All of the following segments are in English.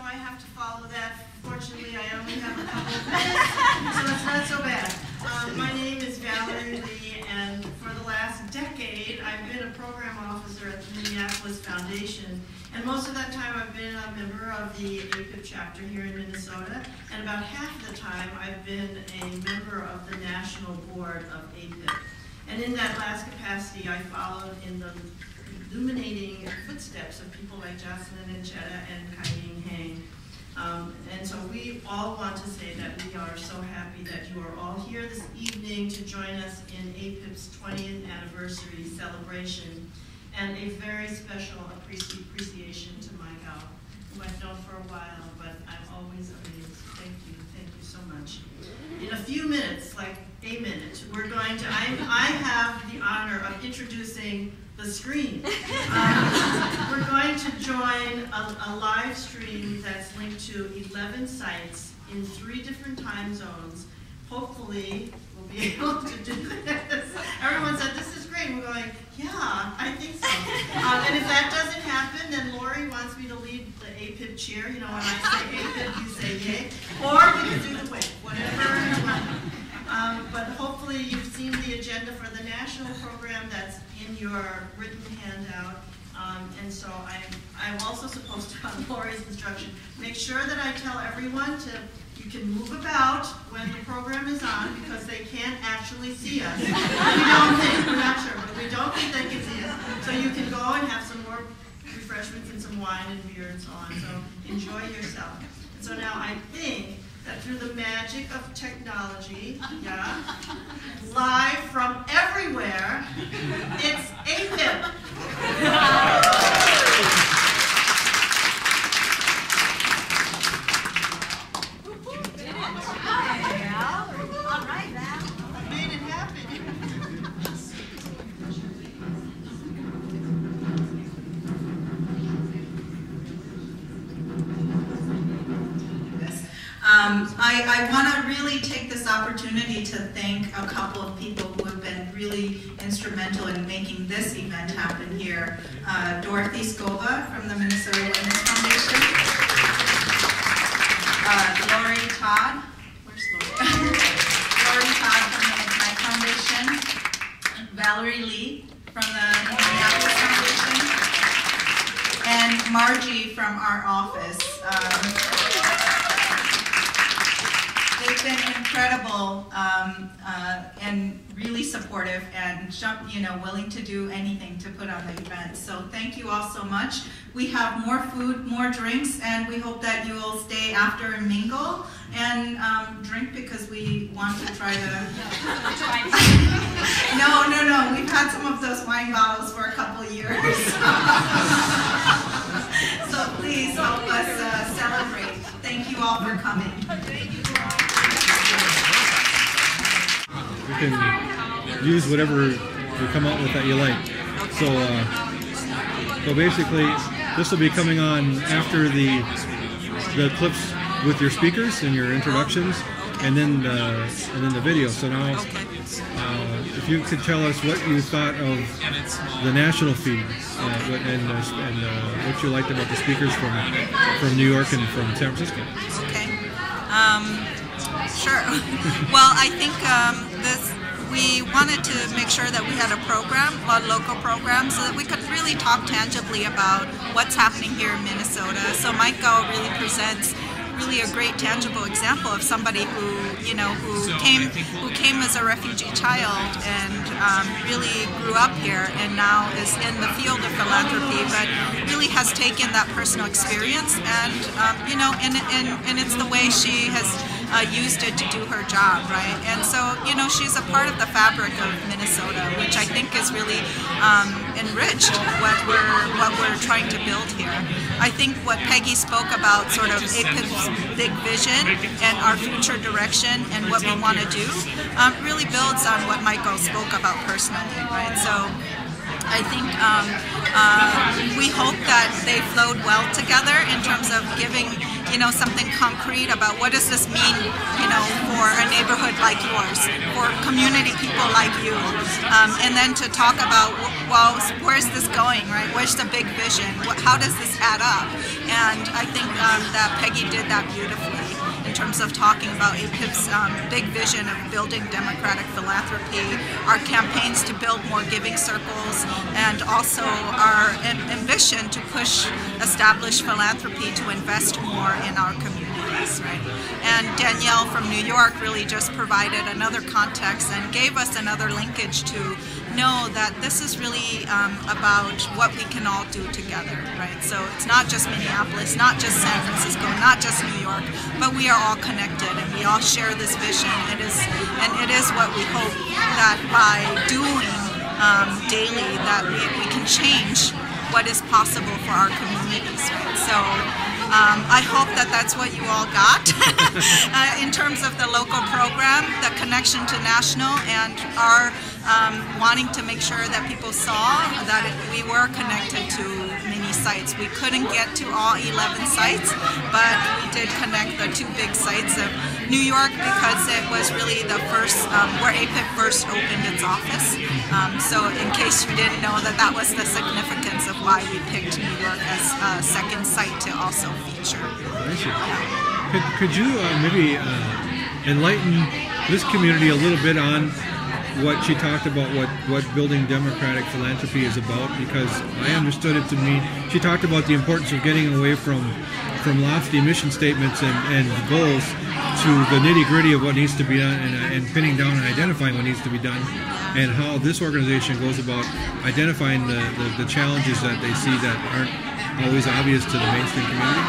I have to follow that. Fortunately, I only have a couple of minutes, so it's not so bad. My name is Valerie Lee, and for the last decade, I've been a program officer at the Minneapolis Foundation. And most of that time, I've been a member of the AAPIP chapter here in Minnesota. And about half the time, I've been a member of the national board of AAPIP. And in that last capacity, I followed in the illuminating footsteps of people like Jocelyn Anchetta and Kai-Ying Hang. And so we all want to say that we are so happy that you are all here this evening to join us in AAPIP's 20th anniversary celebration, and a very special appreciation to Mike Al, who I've known for a while, but I'm always amazed. Thank you so much. In a few minutes, like a minute, we're going to, I have the honor of introducing the screen. We're going to join a live stream that's linked to 11 sites in 3 different time zones. Hopefully, we'll be able to do this. Everyone said, this is great. We're going, yeah, I think so. And if that doesn't happen, then Lori wants me to lead the AAPIP cheer. You know, when I say AAPIP, you say yay. Or we can do the wave, whatever you want. But hopefully you've seen the agenda for the national program that's in your written handout. And so I'm also supposed to, on Lori's instruction, make sure that I tell everyone you can move about when the program is on, because they can't actually see us. We don't think, we're not sure, but we don't think they can see us. So you can go and have some more refreshments and some wine and beer and so on. So enjoy yourself. And so now I think that through the magic of technology, live from everywhere, it's AAPIP. All right, now. Made it happen. I want to really take this opportunity to thank a couple of people who have been really instrumental in making this event happen here. Dorothy Scova from the Minnesota Women's Foundation. Lori Todd. Where's Lori? Lori Todd from the Ignite Foundation. Valerie Lee from the Minneapolis Foundation. And Margie from our office. They've been incredible and really supportive and willing to do anything to put on the event. So thank you all so much. We have more food, more drinks, and we hope that you will stay after and mingle and drink, because we want to try to... No. We've had some of those wine bottles for a couple years. So please help us celebrate. Thank you all for coming. You can use whatever you come up with that you like. So basically, this will be coming on after the clips with your speakers and your introductions, and then the video. So now, if you could tell us what you thought of the national feed and what you liked about the speakers from New York and from San Francisco. Okay. Sure. Well, I think we wanted to make sure that we had a program, a local program, so that we could really talk tangibly about what's happening here in Minnesota. So Michael really presents really a great tangible example of somebody who came as a refugee child and really grew up here and now is in the field of philanthropy, but really has taken that personal experience and and it's the way she has used it to do her job, right? And so she's a part of the fabric of Minnesota, which I think is really enriched what we're trying to build here. I think what Peggy spoke about, sort of AAPIP's big vision and our future direction and what we want to do, really builds on what Michael spoke about personally, right? So I think we hope that they flowed well together in terms of giving something concrete about what does this mean, for a neighborhood like yours, for community people like you, and then to talk about, well, where's this going, right? Where's the big vision? How does this add up? And I think that Peggy did that beautifully in terms of talking about AAPIP's big vision of building democratic philanthropy, our campaigns to build more giving circles, and also our ambition to push established philanthropy to invest more in our communities, right? And Danielle from New York really just provided another context and gave us another linkage to know that this is really about what we can all do together, right? So it's not just Minneapolis, not just San Francisco, not just New York, but we are all connected and we all share this vision. It is what we hope that by doing daily that we can change what is possible for our communities, right? So I hope that that's what you all got in terms of the local program, the connection to national, and our wanting to make sure that people saw that we were connected to many sites. We couldn't get to all 11 sites, but we did connect the 2 big sites of New York because it was really the first, where AAPIP first opened its office. So in case you didn't know that was the significance of why we picked New York as a second site to also feature. Yeah. Could you maybe enlighten this community a little bit on what she talked about, what building democratic philanthropy is about? Because I understood it to mean, she talked about the importance of getting away from lofty mission statements and goals to the nitty-gritty of what needs to be done and pinning down and identifying what needs to be done, and how this organization goes about identifying the challenges that they see that aren't always obvious to the mainstream community.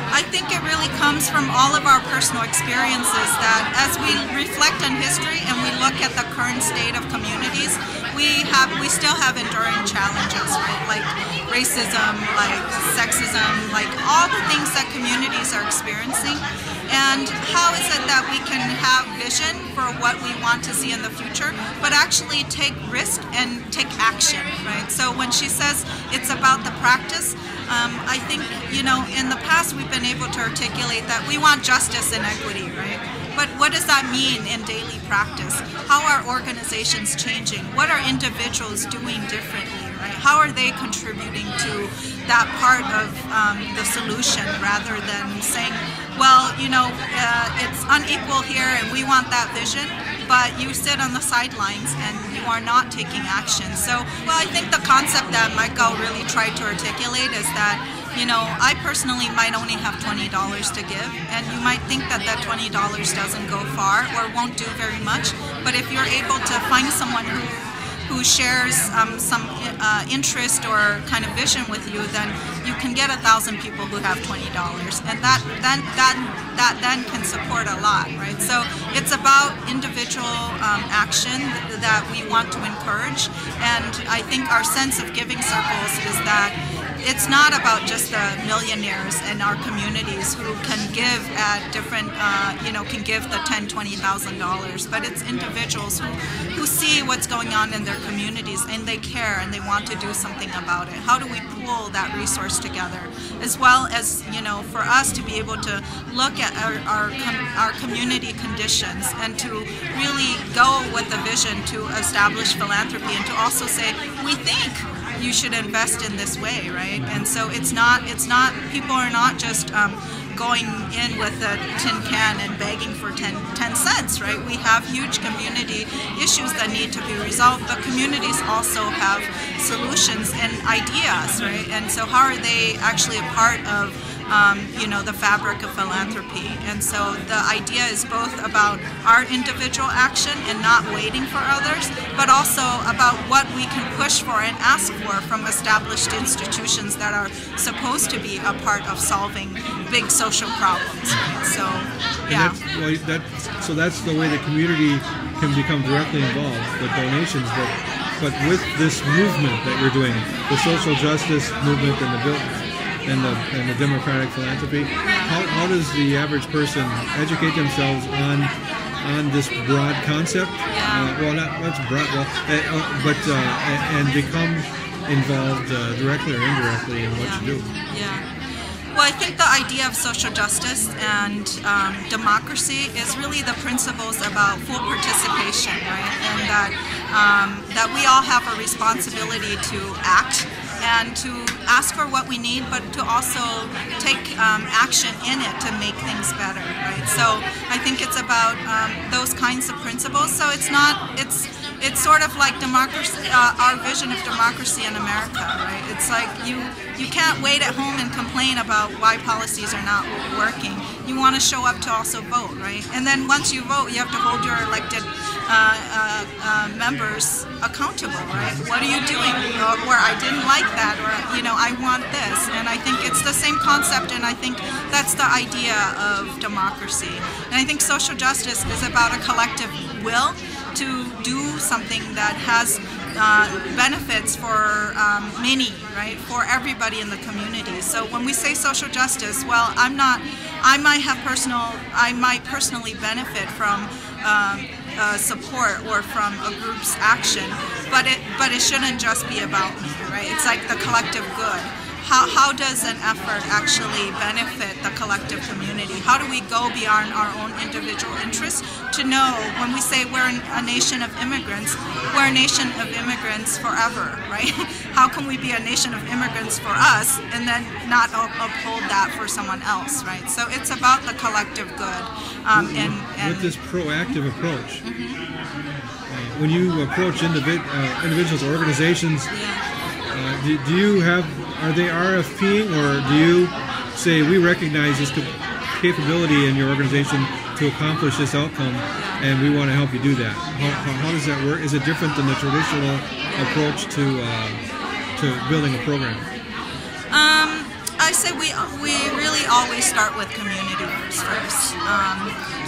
I think it really comes from all of our personal experiences that as we reflect on history and we look at the current state of communities, we still have enduring challenges, right? Like racism, like sexism, like all the things that communities are experiencing. And how is it that we can have vision for what we want to see in the future, but actually take risk and take action, right? So when she says it's about the practice, I think, in the past we've been able to articulate that we want justice and equity, right? But what does that mean in daily practice? How are organizations changing? What are individuals doing differently, right? How are they contributing to that part of the solution rather than saying, well, it's unequal here and we want that vision, but you sit on the sidelines and you are not taking action. So, I think the concept that Michael really tried to articulate is that, I personally might only have $20 to give, and you might think that $20 doesn't go far or won't do very much, but if you're able to find someone who shares some interest or kind of vision with you, then you can get 1,000 people who have $20, and that then can support a lot, right? So it's about individual action that we want to encourage, and I think our sense of giving circles is that it's not about just the millionaires in our communities who can give at different, can give the $10,000, $20,000, but it's individuals who see what's going on in their communities and they care and they want to do something about it. How do we pool that resource together? As well as, for us to be able to look at our community conditions and to really go with the vision to establish philanthropy and to also say, we think you should invest in this way, right? And so it's not people are not just going in with a tin can and begging for 10 cents, right? We have huge community issues that need to be resolved, but communities also have solutions and ideas, right? And so how are they actually a part of the fabric of philanthropy? And so the idea is both about our individual action and not waiting for others, but also about what we can push for and ask for from established institutions that are supposed to be a part of solving big social problems. So, yeah. So that's the way the community can become directly involved with donations, but with this movement that you're doing, the social justice movement and the democratic philanthropy, how does the average person educate themselves on this broad concept? That's broad, and become involved directly or indirectly in what you do? Yeah. Well, I think the idea of social justice and democracy is really the principles about full participation, right? And that we all have a responsibility to act and to ask for what we need, but to also take action in it to make things better, right? So I think it's about those kinds of principles. So it's sort of like democracy, our vision of democracy in America, right? It's like you can't wait at home and complain about why policies are not working. You want to show up to also vote, right? And then once you vote, you have to hold your elected members accountable, right? What are you doing? Or I didn't like that, or I want this. And I think it's the same concept, and I think that's the idea of democracy. And I think social justice is about a collective will to do something that has benefits for many, right? For everybody in the community. So when we say social justice, well, I might personally benefit from support or from a group's action, but it shouldn't just be about me, right? It's like the collective good. How does an effort actually benefit the collective community? How do we go beyond our own individual interests to know when we say we're a nation of immigrants, we're a nation of immigrants forever, right? How can we be a nation of immigrants for us and then not uphold that for someone else, right? So it's about the collective good. With this proactive approach, when you approach individuals or organizations, are they RFPing, or do you say we recognize this capability in your organization to accomplish this outcome, and we want to help you do that? How does that work? Is it different than the traditional approach to building a program? I say we really always start with community first.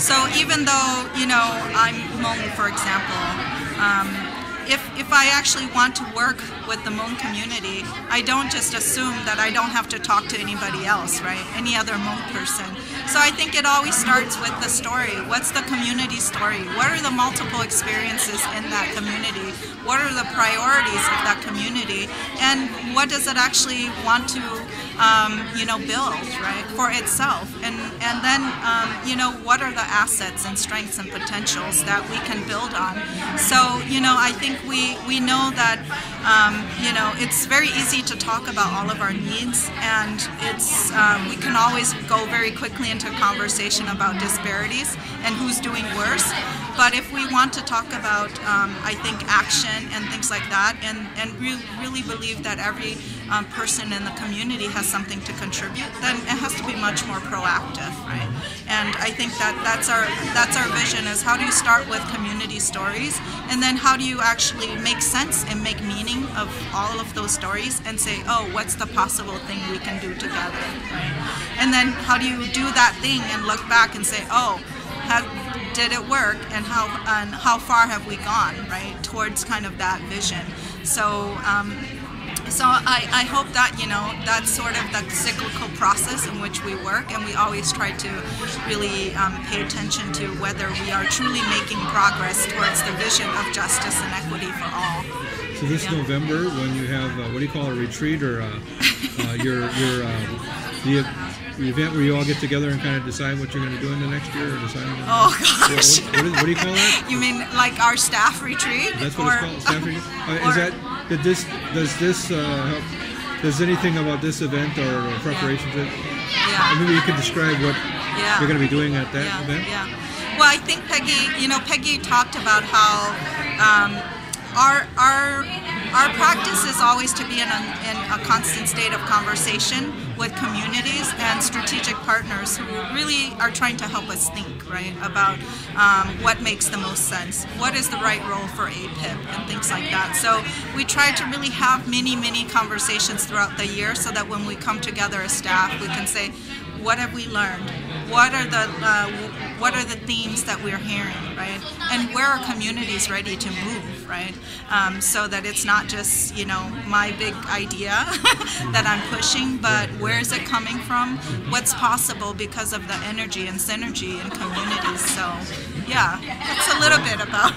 So even though I'm Hmong, for example. If I actually want to work with the Hmong community, I don't just assume that I don't have to talk to anybody else, right? Any other Hmong person. So I think it always starts with the story. What's the community story? What are the multiple experiences in that community? What are the priorities of that community? And what does it actually want to build, right, for itself? And then, what are the assets and strengths and potentials that we can build on? So, I think we know that, it's very easy to talk about all of our needs, and we can always go very quickly into a conversation about disparities and who's doing worse. But if we want to talk about, I think, action and things like that, and really believe that every person in the community has something to contribute, then it has to be much more proactive, right? And I think that's our vision, is how do you start with community stories, and then how do you actually make sense and make meaning of all of those stories, and say, oh, what's the possible thing we can do together, right? And then how do you do that thing and look back and say, oh, did it work, and how far have we gone, right, towards kind of that vision? So I hope that that's sort of the cyclical process in which we work, and we always try to really pay attention to whether we are truly making progress towards the vision of justice and equity for all. So this November, when you have what do you call a retreat, or the event where you all get together and kind of decide what you're going to do in the next year, or decide? Oh gosh! What do you call that? You mean like our staff retreat? That's what it's called, staff retreat. Does anything about this event or preparation to it? Yeah. Maybe you could describe what you're going to be doing at that event. Yeah. Well, I think Peggy talked about how our practice is always to be in a constant state of conversation with communities and strategic partners who really are trying to help us think, right, about what makes the most sense, what is the right role for AAPIP, and things like that. So we try to really have many conversations throughout the year, so that when we come together as staff, we can say, what have we learned? What are the themes that we're hearing, right? And where are communities ready to move, right? So that it's not just my big idea that I'm pushing, but where is it coming from? What's possible because of the energy and synergy in communities? So yeah, it's a little bit about.